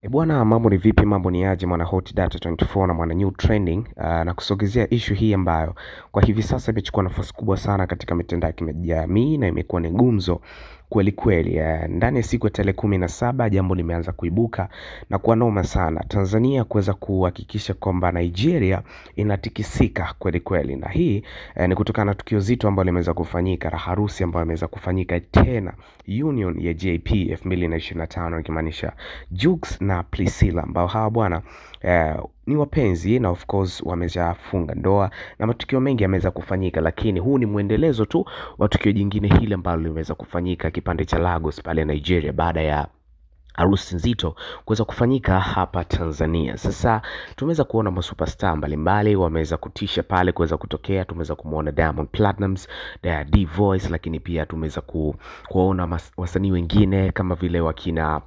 Bwana, mambo ni vipi? Mambo ni aje mwana Hot Data 24 na mwana New Trending, na kusogezea issue hii ambayo kwa hivi sasa imechukua nafasi kubwa sana katika mitandao ya kijamii na imekuwa ni gumzo kweli kweli. Ndani ya siku ya tarehe 17 jambo limeanza kuibuka na kuwa noma sana. Tanzania kuweza kuhakikisha kwamba Nigeria inatikisika kweli kweli, na hii ni kutokana na tukio zito ambalo limeweza kufanyika, la harusi ambayo imeweza kufanyika tena, union ya JP 2025, ikimaanisha Jux na Priscilla ambao hawa bwana ni wapenzi na of course wameshafunga ndoa na matukio mengi yameweza kufanyika, lakini huu ni muendelezo tu wa tukio jingine hili ambalo limeweza kufanyika kipande cha Lagos pale Nigeria, baada ya harusi nzito kuweza kufanyika hapa Tanzania. Sasa tumeweza kuona masuperstar mbalimbali wameweza kutisha pale kuweza kutokea. Tumeweza kumuona Diamond Platnumz, D Voice, lakini pia tumeweza kuona wasanii wengine kama vile wakina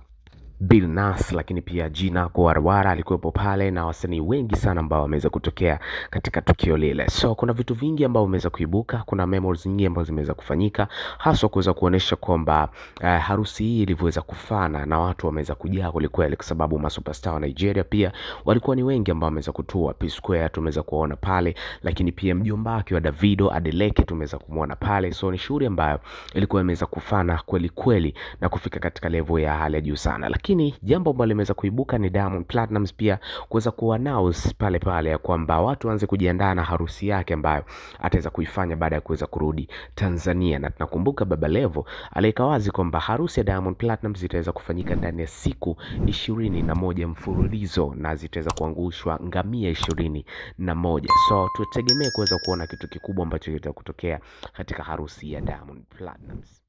Bill Nass, lakini pia Gina Kowarwara alikuwepo pale na wasanii wengi sana ambao wameweza kutokea katika tukio lile. So kuna vitu vingi ambao wameweza kuibuka, kuna memories nyingi ambazo zimeweza kufanyika, haswa kuweza kuonesha kwamba harusi hii ilivyoweza kufana na watu wameweza kujaa kweli, kwa sababu masuperstar wa Nigeria pia walikuwa ni wengi ambao wameweza kutua. P Square tumeweza kuona pale, lakini pia mjomba wake wa Davido Adeleke tumeweza kumuona pale. So ni shughuli ambayo ilikuwa imeweza kufana kweli na kufika katika level ya hali ya juu sana. Lakini jambo ambalo limeweza kuibuka ni Diamond Platnumz pia kuweza kuannounce pale ya kwamba watu waanze kujiandaa na harusi yake ambayo ataweza kuifanya baada ya kuweza kurudi Tanzania. Na tunakumbuka Baba Levo aliweka wazi kwamba harusi ya Diamond Platnumz itaweza kufanyika ndani ya siku 21 mfululizo na zitaweza kuangushwa ngamia 21. So tutegemee kuweza kuona kitu kikubwa ambacho kitakutokea katika harusi ya Diamond Platnumz.